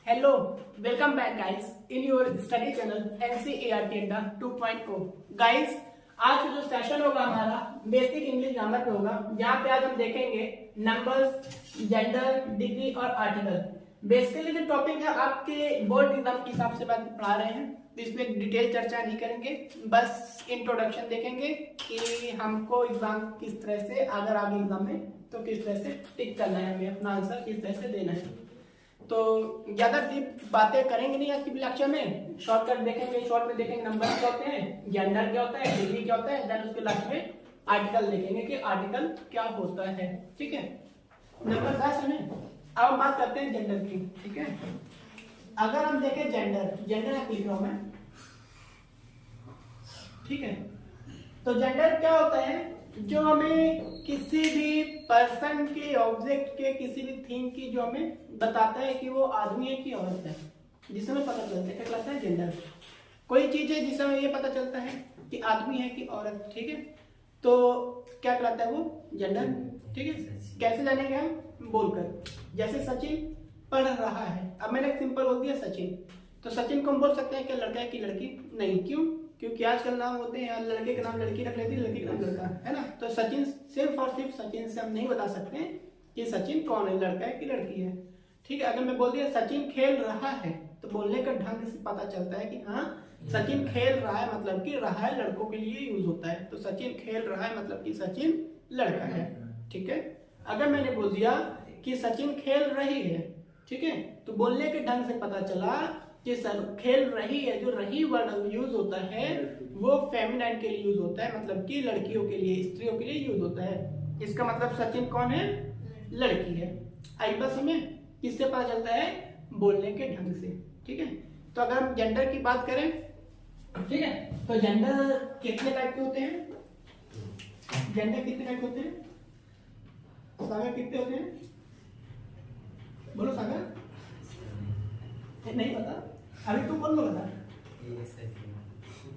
Hello, welcome back guys in your study channel NCERT India 2.0। Guys आज का जो session होगा हमारा बेसिक इंग्लिश ग्रामर पे होगा, जहाँ पे आज हम देखेंगे नंबर्स, जेंडर, डिग्री और आर्टिकल। बेसिकली जो टॉपिक है आपके बोर्ड एग्जाम के हिसाब से बात पढ़ा रहे हैं, तो इसमें डिटेल चर्चा नहीं करेंगे, बस इंट्रोडक्शन देखेंगे कि हमको एग्जाम किस तरह से अगर आगे एग्जाम में तो किस तरह से टिक करना है, हमें अपना आंसर किस तरह से देना है। तो ज्यादा डीप बातें करेंगे नहीं आज की लेक्चर में, शॉर्टकट देखेंगे। शॉर्ट में देखेंगे नंबर क्या होते हैं, जेंडर क्या होता है, डिग्री क्या होता है, देन उसके लास्ट में आर्टिकल देखेंगे कि आर्टिकल क्या होता है। ठीक है, नंबर 10 में अब हम बात करते हैं जेंडर की। ठीक है, अगर हम देखें जेंडर, जेंडर लिख रहा हूं मैं। ठीक है, तो जेंडर क्या होता है, जो हमें किसी भी पर्सन के, ऑब्जेक्ट के, किसी भी थिंग की जो हमें बताता है कि वो आदमी है कि औरत है, जिससे हमें पता चलता है। क्या कहलाता है जेंडर। कोई चीज है जिससे हमें ये पता चलता है कि आदमी है कि औरत। ठीक है, तो क्या कहलाता है वो जेंडर। ठीक है, कैसे जानेंगे हम, बोलकर। जैसे सचिन पढ़ रहा है, अब मैंने एक सिंपल बोल दिया सचिन, तो सचिन को हम बोल सकते हैं कि लड़का है कि लड़की नहीं। क्यों? क्योंकि आजकल नाम होते हैं, लड़के का नाम लड़की रख लेती है, लड़की का नाम लड़का, है ना। तो सचिन सिर्फ और सिर्फ सचिन से हम नहीं बता सकते कि सचिन कौन है, लड़का है कि लड़की है। ठीक है, अगर मैं बोल दिया सचिन खेल रहा है, तो बोलने का ढंग से पता चलता है कि हाँ सचिन खेल रहा है, मतलब कि रहा है लड़कों के लिए यूज होता है, तो सचिन खेल रहा है मतलब कि सचिन लड़का है। ठीक है, अगर मैंने बोल दिया कि सचिन खेल रही है, ठीक है, तो बोलने के ढंग से पता चला कि सर खेल रही है, जो रही वर्ड यूज होता है वो फेमिनाइन के लिए यूज होता है, मतलब कि लड़कियों के लिए, स्त्रियों के लिए यूज होता है। इसका मतलब सचिन कौन है, लड़की है। आई बस हमें किससे पता चलता है, बोलने के ढंग से। ठीक है, तो अगर हम जेंडर की बात करें, ठीक है, तो जेंडर कितने टाइप के होते हैं, जेंडर कितने टाइप के होते हैं, सागर कितने होते हैं, बोलो सागर। नहीं पता, अभी तुम कौन बोला था,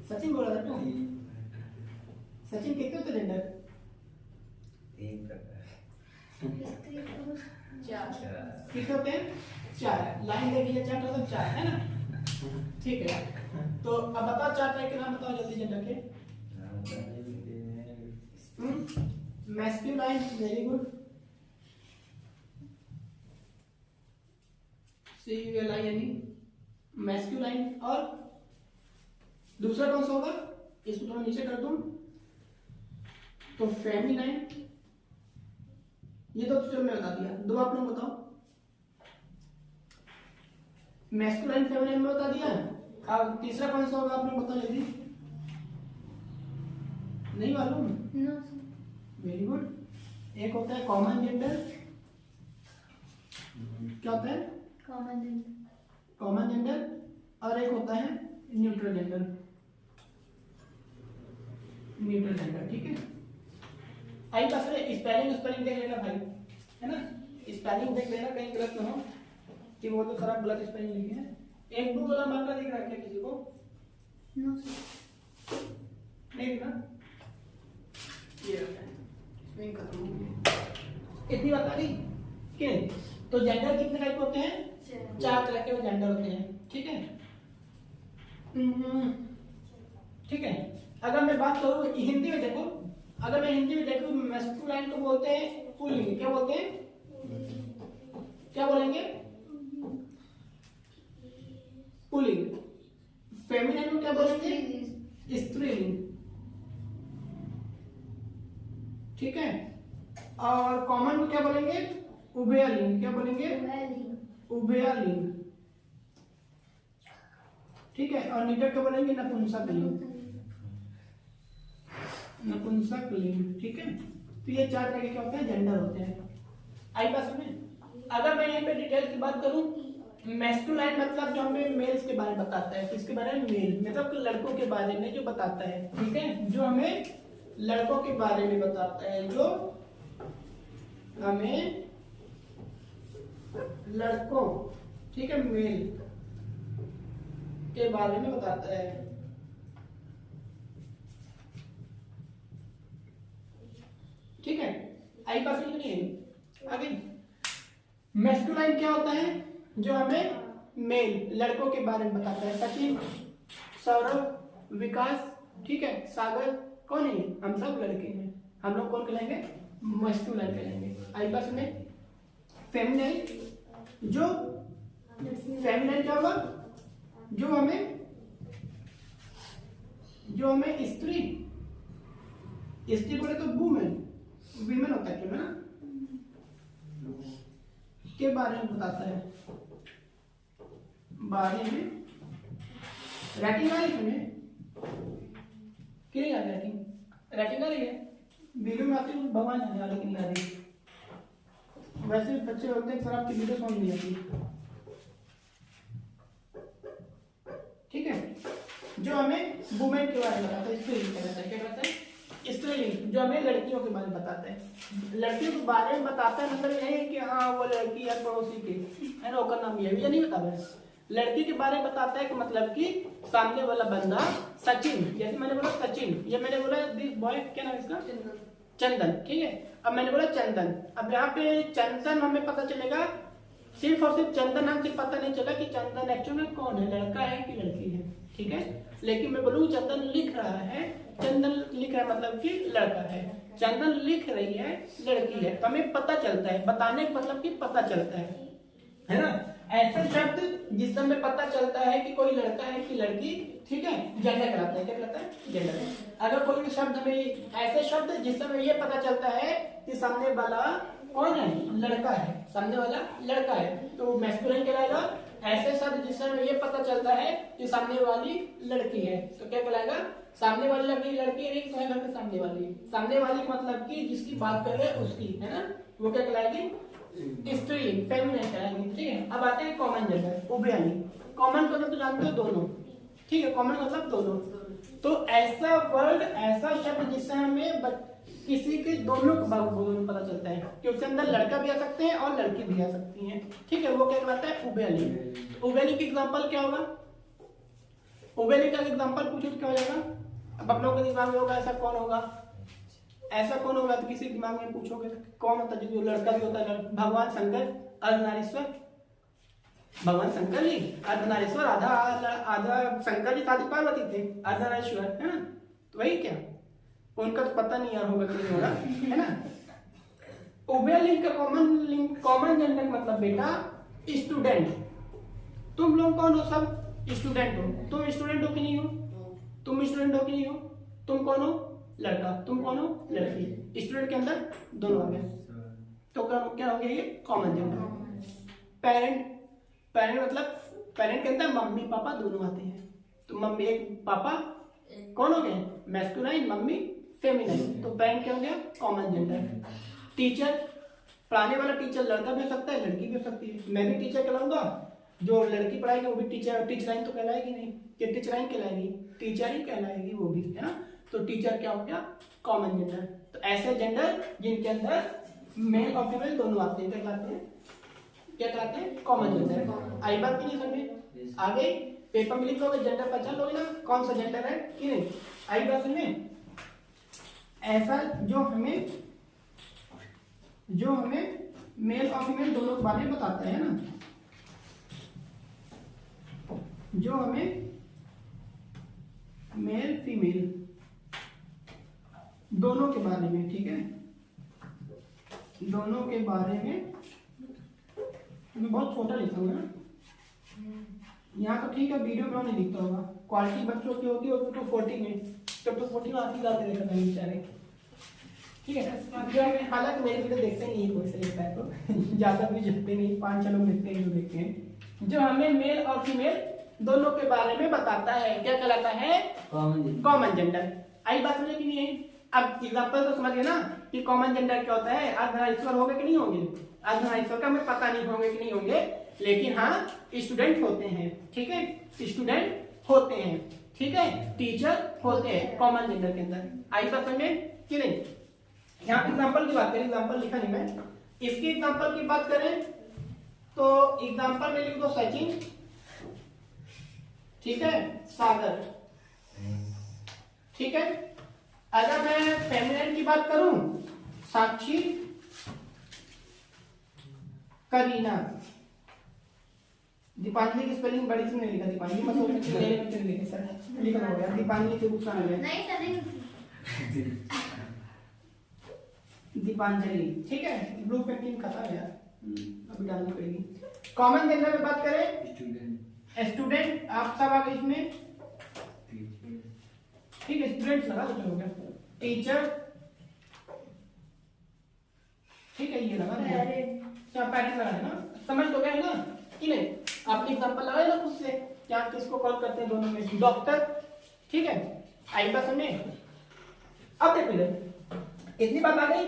सचिन बोला था तुम। सचिन कितने होते जेंडर, कितने होते हैं, 4। लाइन दे दिया 4, मतलब 4 है ना। ठीक है, तो अब बताओ 4 टाइप के नाम बताओ जल्दी जेंडर के। Masculine, very good, CULINE masculine. और दूसरा कौन सा होगा, इसको थोड़ा नीचे कर दूं तो फेमिनाइन। ये तो चलो मैं बता दिया, दो आप लोग बताओ। मैस्कुलाइन फेमिनाइन में बता दिया, अब तीसरा कौन सा होगा आप लोग बताओ जल्दी। नहीं मालूम, वेरी गुड। एक होता है कॉमन जेंडर, क्या होता है कॉमन जेंडर, और एक होता है न्यूट्रल जेंडर, न्यूट्रल जेंडर। ठीक है, आई बस स्पेलिंग देख लेना भाई, है ना, स्पेलिंग देख लेना कहीं गलत ना हो कि वो तो खराब गलत स्पेलिंग लिखे हैं। एक ब्लू वाला मार्कर दिख रहा है क्या किसी को, नहीं दिखा, ये स्पेलिंग खत्म हो गई, इतनी बात आ गई कि। तो जेंडर कितने टाइप होते हैं, 4 तरह के जेंडर होते हैं। ठीक है, ठीक है, अगर मैं बात करूं हिंदी में, देखो अगर मैं हिंदी में देखूं, मैस्कुलाइन को बोलते हैं पुल्लिंग, क्या बोलते हैं, क्या बोलेंगे, पुल्लिंग। फेमिनिन को क्या बोलेंगे, स्त्रीलिंग। ठीक है, और कॉमन को क्या बोलेंगे, उभयलिंग। क्या बोलेंगे, उभयलिंग। ठीक है, और न्यूट्रल क्या बोलेंगे, नपुंसकलिंग, नपुंसकलिंग। ठीक है, तो ये 4 तरह के क्या होते हैं, जेंडर होते हैं। आई पास में अगर मैं यहाँ पे डिटेल की बात करूं, मैस्कुलाइन मतलब जो हमें मेल्स के बारे में बताता है, किसके बारे में, मेल मतलब लड़कों के बारे में जो बताता है। ठीक है, जो हमें लड़कों के बारे में बताता है, जो हमें लड़कों, ठीक है, मेल के बारे में बताता है। ठीक है, आई पास नहीं है। आगे मैस्कुलाइन क्या होता है, जो हमें मेल लड़कों के बारे में बताता है। सचिन, सौरभ, विकास, ठीक है, सागर कौन है? हम सब लड़के हैं। हम लोग कौन कहलाएंगे? मस्कुलिन कहलाएंगे। आई बात में फेमिनिन, जो फेमिनिन क्या होगा? जो हमें स्त्री बोले तो वुमेन होता है, क्यों ना, के बारे में बताता है। बारे में राइटिंग आ रही है, क्या राइटिंग आ रही है, वीडियो में आती है, भगवान जाने वाले की नहीं आ रही। वैसे बच्चे बोलते हैं सर आपकी वीडियो समझ नहीं आती, ठीक है। जो हमें वुमेन के बारे में बताता है, स्त्रीलिंग कहलाता है। क्या कहलाता है? स्त्रीलिंग। जो हमें लड़कियों के बारे में बताता है। लड़कियों के बारे में बताता है मतलब यह है कि हाँ वो लड़की है पड़ोसी की है ना, उसका नाम ये नहीं बता रहा है। लड़की के बारे में बताता है कि मतलब कि सामने वाला बंदा सचिन, जैसे मैंने बोला सचिन, ये मैंने बोला दिस बॉय, क्या नाम है इसका? चंदन, ठीक है। अब मैंने बोला चंदन, अब यहाँ पे चंदन हमें पता चलेगा, सिर्फ और सिर्फ चंदन नाम से पता नहीं चला कि चंदन एक्चुअल में कौन है, लड़का है कि लड़की है, ठीक है। लेकिन मैं बोलूँ चंदन लिख रहा है, चंदन लिख रहा है मतलब कि लड़का है, चंदन लिख रही है लड़की है, तो हमें पता चलता है, बताने का मतलब कि पता चलता है ना। ऐसे शब्द जिससे हमें पता चलता है कि कोई लड़का है कि लड़की, ठीक है, जेंडर कहलाता है। क्या कहलाता है? जेंडर। अगर कोई शब्द हमें, ऐसे शब्द जिससे हमें ये पता चलता है कि सामने वाला कौन है, लड़का है, सामने वाला लड़का है, तो मैस्कुलिन कहलाएगा। ऐसे शब्द जिससे हमें ये पता चलता है कि सामने वाली लड़की है, तो क्या कहलाएगा? सामने वाली लड़की है, तो है घर के सामने वाली मतलब कि जिसकी बात कर रहे हैं उसकी, है ना, वो क्या कहलाएगी? स्त्रीलिंग, फेमिनिन कहलाएगी, ठीक है। अब आते हैं कॉमन जेंडर, उभयलिंग। कॉमन मतलब तो जानते हो दोनों, ठीक है, कॉमन मतलब दोनों। तो ऐसा वर्ड, ऐसा शब्द जिससे हमें किसी के दोनों के बारे में पता चलता है कि उसके अंदर लड़का भी आ सकते हैं और लड़की भी आ सकती हैं, ठीक है, वो क्या कहलाता है? उभयलिंग। उभयलिंग की एग्जांपल क्या होगा? उभयलिंग का एग्जांपल पूछो तो क्या हो जाएगा? अब आप लोगों के दिमाग में होगा ऐसा कौन होगा, ऐसा कौन होगा, तो किसी दिमाग में पूछोगे कौन होता है जो लड़का भी होता है? भगवान शंकर, अर्धनारीश्वर, भगवान शंकर जी अर्धनारीश्वर, आधा शंकर जी आदि पार्वती थे, अर्धनारीश्वर, है ना, तो वही क्या, उनका तो पता नहीं यार होगा कि नहीं होगा, है ना। उभयलिंग का कॉमन जेंडर मतलब बेटा स्टूडेंट। तुम लोग कौन हो? सब स्टूडेंट हो। तुम स्टूडेंट हो कि नहीं हो? तुम स्टूडेंट हो कि नहीं हो? तुम कौन हो? लड़का। तुम कौन हो? लड़की। स्टूडेंट के अंदर दोनों आ गए, तो क्या हो गया ये? Common gender. पेरेंट मतलब पेरेंट के अंदर मम्मी पापा दोनों आते हैं, तो मम्मी एक पापा कौन हो गए? मैस्कुलाइन, मम्मी फेमिनाइन, तो पेरेंट क्या हो गया? Common gender. टीचर, पढ़ाने वाला टीचर लड़का भी हो सकता है, लड़की भी हो सकती है। मैं भी टीचर कहलाऊंगा, जो लड़की पढ़ाएगी वो भी टीचराइन तो कहलाएगी नहीं, कि टीचराइन कहलाएगी, टीचर ही कहलाएगी वो भी, है ना। तो टीचर क्या हो गया? Common gender. तो ऐसे जेंडर जिनके अंदर मेल और फीमेल दोनों आते हैं, क्या कहलाते हैं? Common gender. आई बात की नहीं समझे? आगे पेपर में लिख लोगे, जेंडर पहचान लोगे ना कौन सा जेंडर है कि नहीं। आई बात समझे? ऐसा जो हमें मेल और फीमेल दोनों के बारे में बताता है ना, जो हमें मेल फीमेल दोनों के बारे में, ठीक है, दोनों के बारे में। मैं बहुत छोटा लिखा हूँ ना यहाँ, तो ठीक है, वीडियो में नहीं लिखता होगा, क्वालिटी बच्चों की होगी और 240 में, तो 240 में आती जाते रहता है बेचारे, ठीक है। हालांकि मेरी वीडियो देखते नहीं है कोई से लिखता है, तो ज्यादा भी देखते नहीं, 5-6 लोग देखते हैं जो देखते हैं। जो हमें मेल और फीमेल दोनों के बारे में बताता है, क्या कहलाता है? Common gender. आई बात समझे कि नहीं है? अब एग्जांपल तो समझ गए ना कि कॉमन जेंडर क्या होता है। अर्धनारीश्वर होंगे कि नहीं होंगे? अर्धनारीश्वर का हमें पता नहीं होंगे कि नहीं होंगे, लेकिन हाँ स्टूडेंट होते हैं, ठीक है, स्टूडेंट होते हैं, ठीक है, टीचर होते हैं कॉमन जेंडर के अंदर। आई बात समझे कि नहीं? यहाँ एग्जांपल की बात करें, एग्जांपल लिखा नहीं मैं, इसकी एग्जांपल की बात करें तो एग्जांपल में लिख दो सचिन, ठीक है, सागर, ठीक है। अगर मैं फेमिनिन की बात करूं, साक्षी, करीना, दीपांजलि की स्पेलिंग बड़ी सी नहीं लिखा, दीपांजलि मतलब मेरे में लिखे सर, लिखना हो गया दीपांजलि से नुकसान हो गया। नहीं सर नहीं। दीपांजलि, ठीक है, ब्लू पेंटिंग खत्म है यार, अभी डालनी पड़ेगी। कॉमन जनरल में बात करें, स्टूडेंट आप सब आ गए इसमें, ठीक है, स्टूडेंट्स लगा तो हो गया, टीचर, ठीक है, ये लगा पेरेंट्स लगा ना, समझ तो गए ना कि नहीं? आपने एग्जांपल लगाया ना खुद से, क्या किसको कॉल करते हैं दोनों में, डॉक्टर, ठीक है, आई बात समझे। अब देखो इधर इतनी बात आ गई,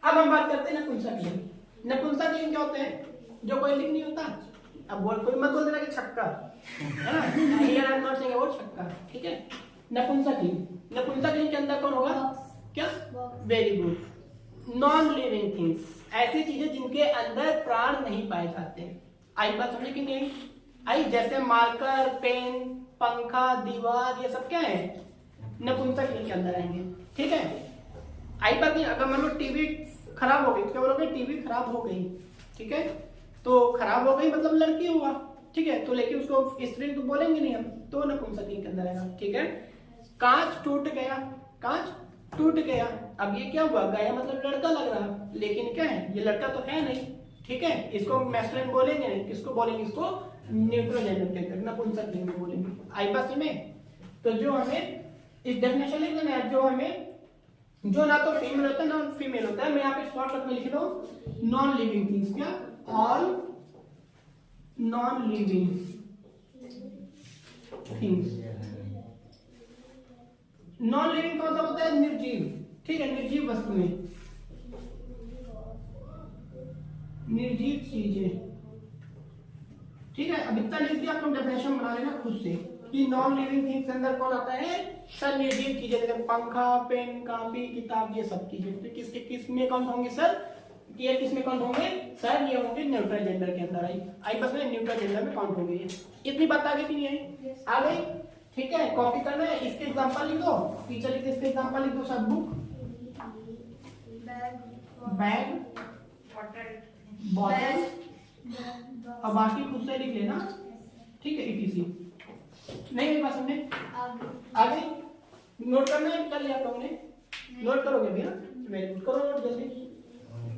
अब हम बात करते हैं नपुंसकलिंग। नपुंसकलिंग क्या होते हैं? जो कोई लिंग नहीं होता, अब बोल कोई मत बोल देना कि छक्का है ना, here I am not saying about छक्का, ठीक है। नपुंसकलिंग, नपुंसकलिंग के अंदर कौन होगा? क्या? Very good. Non living things, ऐसी चीजें जिनके अंदर प्राण नहीं पाए जाते। आई बात समझे कि नहीं आई? जैसे मार्कर, पेन, पंखा, दीवार, ये सब क्या है? नपुंसकलिंग के अंदर आएंगे, ठीक है। आई बात नहीं, अगर मान लो टीवी खराब हो गई तो क्या बोलोगे? टीवी खराब हो गई, ठीक है, तो खराब हो गई मतलब लड़की हुआ, ठीक है, तो लेकिन उसको स्त्री तो बोलेंगे नहीं हम, तो नपुंसकलिंग के अंदर आएगा, ठीक है। कांच टूट गया, कांच टूट गया, अब ये क्या हुआ? गया मतलब लड़का लग रहा, लेकिन क्या है? ये लड़का तो है नहीं, ठीक है, इसको मैस्कुलिन बोलेंगे नहीं, किसको बोलेंगे? इसको न्यूट्रल जेंडर के अंदर नपुंसकलिंग में बोलेंगे। आई बात में, तो जो हमें इस डेफिनेशन लिख लेना है, जो हमें जो ना तो फीमेल होता है ना फीमेल होता है, मैं यहाँ पे शॉर्टकट में लिख रहा हूँ नॉन लिविंग थिंग्स, क्या? All non living things. Non living का मतलब होता है निर्जीव, ठीक है, निर्जीव वस्तुएं, निर्जीव चीजें, ठीक है। अब इतना लिख दिया, आप लोग डेफिनेशन बना लेना खुद से कि नॉन लिविंग थिंग्स के अंदर कौन आता है? सर निर्जीव चीजें, जैसे पंखा, पेन, कॉपी, किताब, ये सब चीजें, तो किसके किस में काउंट होंगे सर? ये किस में काउंट होंगे सर? ये होंगे न्यूट्रल जेंडर के अंदर। आई बस में न्यूट्रल जेंडर में काउंट होंगे। इतनी बात आ गई कि नहीं आई? आ गई, ठीक है। कॉपी करना है, इसके एग्जांपल लिख दो, टीचर लिख दे, इसके एग्जांपल लिख दो सब। बुक, बैग, बॉटल, और बाकी खुद से लिख लेना, ठीक है, ETC। नहीं बात समझे? आ गई? नोट करना है, कर लिया आप लोगों ने? नोट करोगे भैया? वेरी गुड, करो नोट जल्दी।